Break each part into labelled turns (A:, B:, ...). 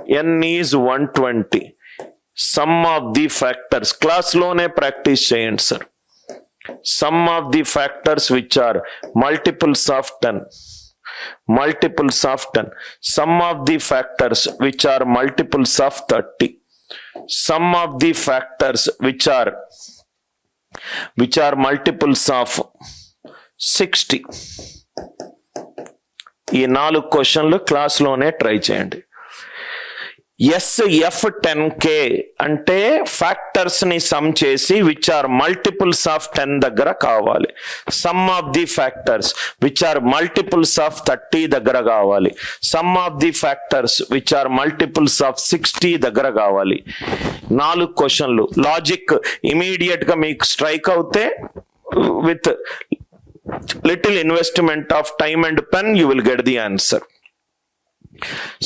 A: n is 120. Sum of the factors class lone practice చేయండి sir. Sum of the factors which are multiples of 10. Multiples of 10. Sum of the factors which are multiples of 30. Sum of the factors which are multiples of 60. ఈ 4 క్వశ్చన్లు class లోనే try చేయండి. SF10K అంటే factors ని some చేసి which are multiples of 10 దగ్గర కావాలి. Sum of the factors which are multiples of 30 దగ్గర కావాలి. Sum of the factors which are multiples of 60 దగ్గర కావాలి. 4 క్వశ్చన్లు. లాజిక్ ఇమీడియట్ గా మీకు స్ట్రైక్ అవుతే with little investment of time and pen you will get the answer.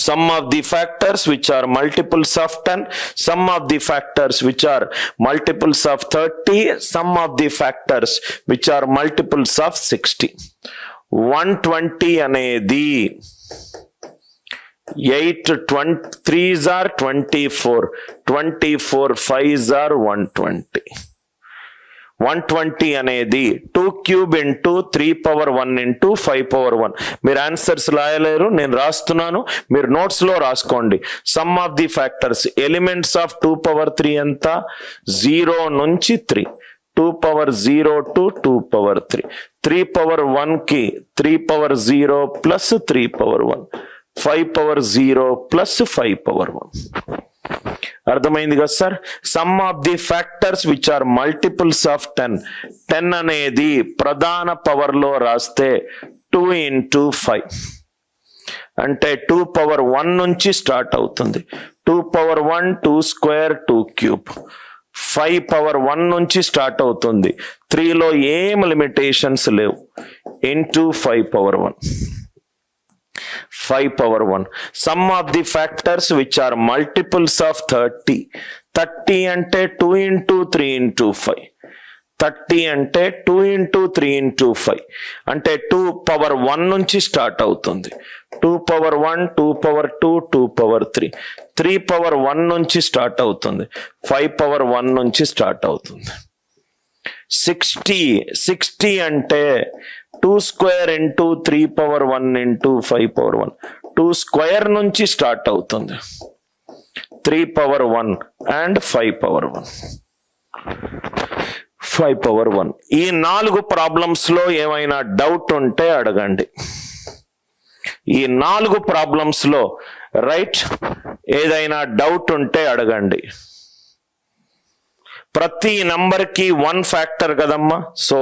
A: Sum of the factors which are multiples of 10, sum of the factors which are multiples of 30, sum of the factors which are multiples of 60. 120 అనేది 8 3s are 24, 24 5s are 120. 120 అనేది 2 cube into 3 power 1 into 5 power 1. మీరు answers రాయలేరు, నేను రాస్తున్నాను, మీరు notes లో రాసుకోండి. Some of the factors elements of 2 power 3 ఎంత 0 నుంచి 3, 2 power 0 to 2 power 3, 3 power 1 కి 3 power 0 plus 3 power 1, 5 power 0 plus 5 power 1. అర్థమైంది కదా sir? Sum of the factors which are multiples of 10. 10 అనేది ప్రధాన పవర్ లో రాస్తే 2 into 5 అంటే 2 power 1 నుంచి స్టార్ట్ అవుతుంది. 2 power 1 2 square 2 cube. 5 power 1 నుంచి స్టార్ట్ అవుతుంది. 3లో ఏం లిమిటేషన్స్ లేవు. into 5 power 1. 5 power 1. Sum of the factors which are multiples of 30. 30 అంటే 2 into 3 into 5. 30 అంటే 2 into 3 into 5 అంటే 2 power 1 నుంచి స్టార్ట్ అవుతుంది. 2 power 1 2 power 2 2 power 3, 3 power 1 నుంచి స్టార్ట్ అవుతుంది. 5 power 1 నుంచి స్టార్ట్ అవుతుంది. 60 అంటే 2 square into 3 power 1 into 5 power 1. 2 square నుంచి స్టార్ట్ అవుతుంది. 3 power 1 and 5 power 1. 5 power 1. ఈ 4 ప్రాబ్లమ్స్ లో ఏమైనా డౌట్ ఉంటే అడగండి. ఈ 4 ప్రాబ్లమ్స్ లో రైట్ ఏదైనా డౌట్ ఉంటే అడగండి. ప్రతి నంబర్ కి 1 ఫ్యాక్టర్ కదమ్మా. So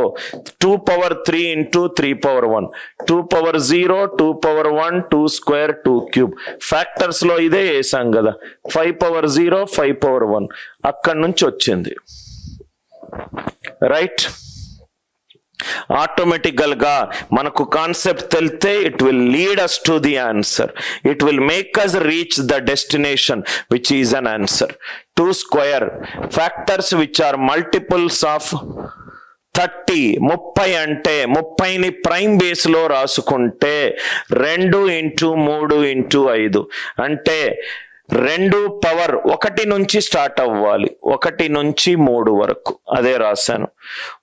A: 2 power 3 into 3 power 1, 2 power 0 2 power 1 2 square 2 cube. Factors లో ఇదే వేసాం కదా. 5 power 0 5 power 1 అక్కడి నుంచి వచ్చింది. రైట్ ఆటోమేటికల్ గా మనకు కాన్సెప్ట్ తెలితే it will lead us to the answer. It will make us reach the destination which is an answer. 2 square factors which are multiples of 30. 30 అంటే 30ని ప్రైమ్ బేస్ లో రాసుకుంటే 2 into 3 into 5 అంటే 2 power 1 నుంచి start అవ్వాలి. 1 నుంచి 3 వరకు అదే రాశాను.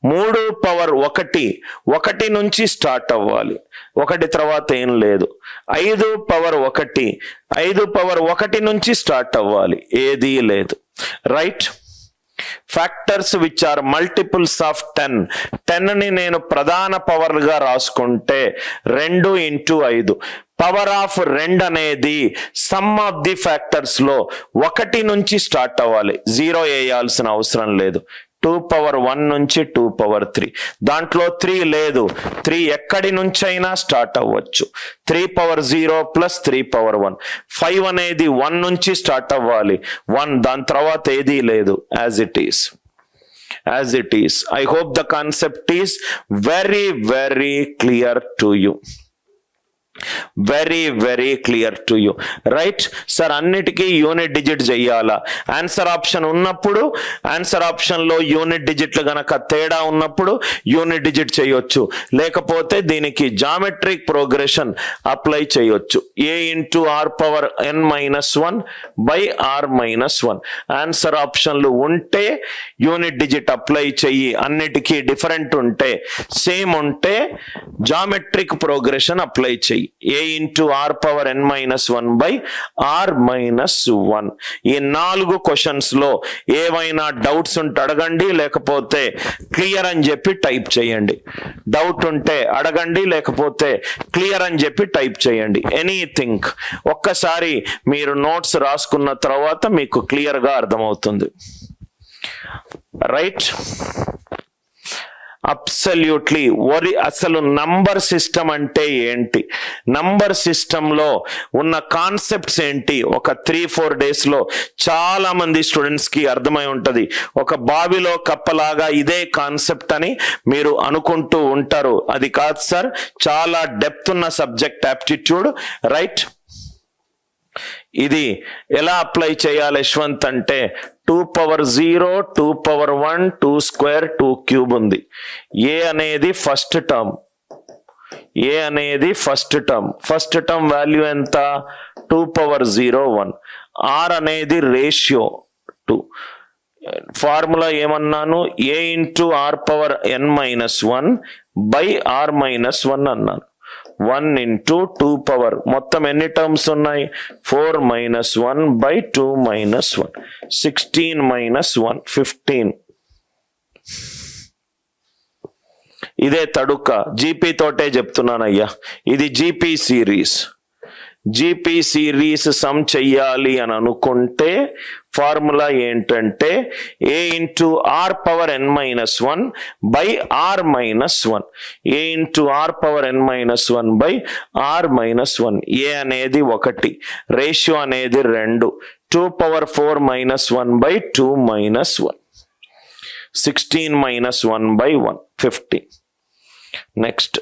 A: 3 power 1 నుంచి స్టార్ట్ అవ్వాలి. 1 తర్వాత ఏం లేదు. 5 power 1, 5 power 1 నుంచి స్టార్ట్ అవ్వాలి. ఏదీ లేదు. Right factors which are multiples of 10. 10ని నేను ప్రధాన పవర్ గా రాసుకుంటే 2 into 5. పవర్ ఆఫ్ 2 అనేది సమ్ ఆఫ్ ది ఫ్యాక్టర్స్ లో 1 నుంచి స్టార్ట్ అవ్వాలి. 0 వేయాల్సిన అవసరం లేదు. 2 power 1 నుంచి 2 power 3. దాంట్లో 3 లేదు. 3 ఎక్కడి నుంచి అయినా స్టార్ట్ అవ్వచ్చు. 3 power 0 plus 3 power 1. 5 అనేది 1 నుంచి స్టార్ట్ అవ్వాలి. 1 దాని తర్వాత ఏదీ లేదు. As it is. I hope the concept is very, very clear to you. Very clear to you, right sir? అన్నిటికీ యూనిట్ డిజిట్ చెయ్యాలా? ఆన్సర్ ఆప్షన్ ఉన్నప్పుడు, ఆన్సర్ ఆప్షన్ లో యూనిట్ డిజిట్లు గనక తేడా ఉన్నప్పుడు యూనిట్ డిజిట్ చేయొచ్చు, లేకపోతే దీనికి జామెట్రిక్ ప్రోగ్రెషన్ అప్లై చేయొచ్చు. a into r power n minus 1 by r minus 1. Answer ఆప్షన్లు ఉంటే యూనిట్ డిజిట్ అప్లై చెయ్యి, అన్నిటికీ డిఫరెంట్ ఉంటే, సేమ్ ఉంటే జామెట్రిక్ ప్రోగ్రెషన్ అప్లై చెయ్యి. a into r power n minus 1 by r minus 1. ఈ 4 క్వశ్చన్స్ లో ఏవైనా డౌట్స్ ఉంటే అడగండి, లేకపోతే క్లియర్ అని చెప్పి టైప్ చేయండి. డౌట్ ఉంటే అడగండి, లేకపోతే క్లియర్ అని చెప్పి టైప్ చేయండి. ఎనీథింగ్ ఒక్కసారి మీరు నోట్స్ రాసుకున్న తర్వాత మీకు క్లియర్ గా అర్థమవుతుంది, రైట్? అబ్సల్యూట్లీ అసలు నంబర్ సిస్టమ్ అంటే ఏంటి, నంబర్ సిస్టమ్ లో ఉన్న కాన్సెప్ట్స్ ఏంటి, ఒక 3-4 డేస్ లో చాలా మంది స్టూడెంట్స్ కి అర్థమై ఉంటది. ఒక బావిలో కప్పలాగా ఇదే కాన్సెప్ట్ అని మీరు అనుకుంటూ ఉంటారు. అది కాదు సార్, చాలా డెప్త్ ఉన్న సబ్జెక్ట్ యాప్టిట్యూడ్, రైట్? ఇది ఎలా అప్లై చేయాలి యశ్వంత్ అంటే 2 పవర్ 0, 2 పవర్ 1, 2 స్క్వేర్, 2 క్యూబ్ ఉంది. ఏ అనేది ఫస్ట్ టర్మ్, ఏ అనేది first term, first term value ఎంత? 2 పవర్ 0, 1. ఆర్ అనేది రేషియో 2. ఫార్ములా ఏమన్నాను? A into r power n minus 1 by r minus 1 అన్నాను. 1 ఇంటూ 2 పవర్, మొత్తం ఎన్ని టర్మ్స్ ఉన్నాయి? 4 మైనస్ 1 బై 2 మైనస్ 1, 16 మైనస్ 1, 15. ఇదే తడుక, జీపీ తోటే చెప్తున్నానయ్యా. ఇది GP series. GP series sum చెయ్యాలి అని అనుకుంటే ఫార్ములా ఏంటంటే a into r power n minus 1 by r minus 1. A into r power n minus 1 by r minus 1. A అనేది 1, రేషియో అనేది 2. 2 power 4 minus 1 by 2 minus 1. 16 minus 1 by 1, 15. Next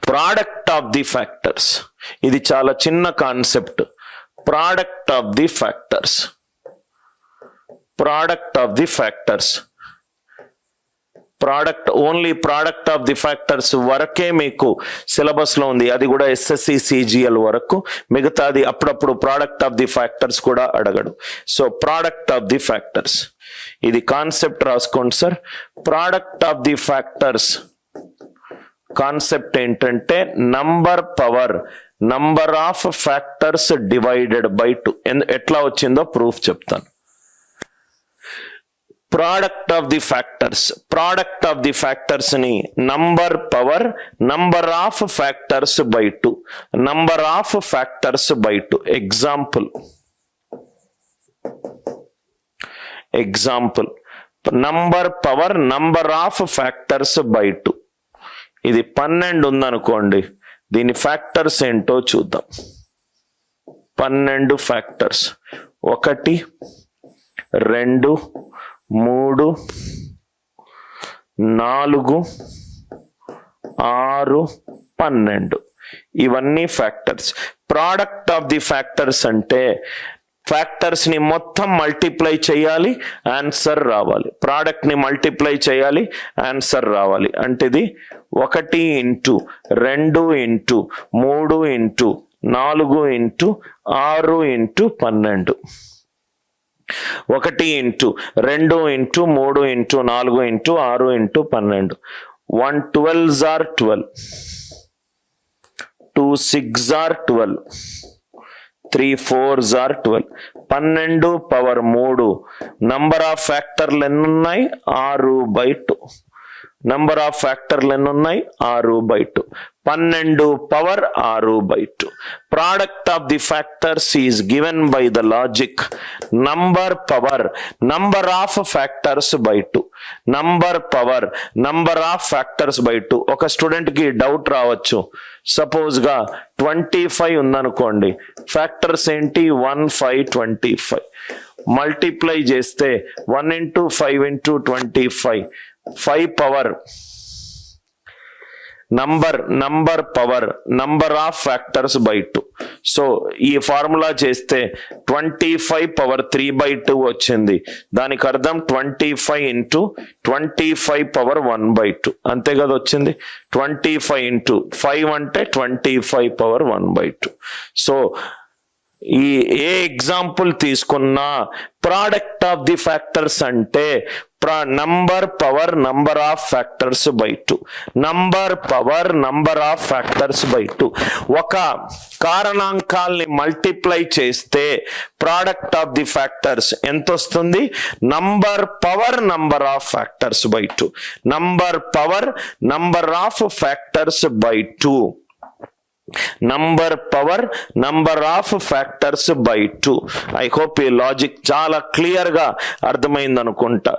A: product of the factors. ఇది చాలా చిన్న concept. Product of the factors, product of the factors, product only product of the factors వరకే మీకు syllabus లో ఉంది. అది కూడా ఎస్ఎస్సి సిజిఎల్ వరకు. మిగతాది అప్పుడప్పుడు ప్రోడక్ట్ ఆఫ్ ది ఫ్యాక్టర్స్ కూడా అడగడు. So product of the factors, ఇది కాన్సెప్ట్ రాసుకోండి sir. Product of the factors concept ఏంటంటే number power number of factors divided by 2. ఎట్లా వచ్చిందో ప్రూఫ్ చెప్తాను. Product of the factors, product of the factors ని number power number of factors by 2, number of factors by 2. Example, example number power number of factors by 2. ఇది 12 ఉందనుకోండి, దీని factors ఏంటో చూద్దాం. 12 factors 1, 2, 3, 4, 6, 12. ఇవన్నీ factors. Product of the factors అంటే factors ని మొత్తం మల్టిప్లై చేయాలి, ఆన్సర్ రావాలి. ప్రోడక్ట్ ని మల్టిప్లై చేయాలి, ఆన్సర్ రావాలి. అంటే ఇది 1 into 2 into 3 into 4 into 6 into 12. 1 into 2 into 3 into 4 into 6 into 12. 1 12s are 12, 2 6s are 12, 3 4s are 12. 12 power 3. Number of ఫ్యాక్టర్లు ఎన్ని ఉన్నాయి? 6/2. నంబర్ ఆఫ్ ఫ్యాక్టర్లు ఎన్ని ఉన్నాయి? 6/2. 12 power 6/2. Product of the factors is given by the logic number power number of factors by 2. Number power number of factors by 2. ఒక student కి doubt రావచ్చు. Suppose గా 25 ఉందనుకోండి, ఫ్యాక్టర్స్ ఏంటి? 1 5 25. మల్టిప్లై చేస్తే 1 into 5 into 25, 5 power number power number of factors by 2. So ఈ formula చేస్తే 25 power 3/2 వచ్చింది. దానికి అర్థం 25 ఇంటూ 25 పవర్ 1/2 అంతే కదా వచ్చింది. 25 ఇంటూ 5 అంటే 25 పవర్ 1/2. సో ఈ ఏ ఎగ్జాంపుల్ తీసుకున్నా ప్రోడక్ట్ ఆఫ్ ది ఫ్యాక్టర్స్ అంటే number power number of factors by 2. Number power number of factors by 2. ఒక కారణాంకాల్ని మల్టిప్లై చేస్తే ప్రోడక్ట్ ఆఫ్ ది ఫ్యాక్టర్స్ ఎంత వస్తుంది? Number power number of factors by 2. Number power number of factors by 2. Number power number of factors by 2. I hope ఈ logic చాలా clear గా అర్థమైంది అనుకుంటా.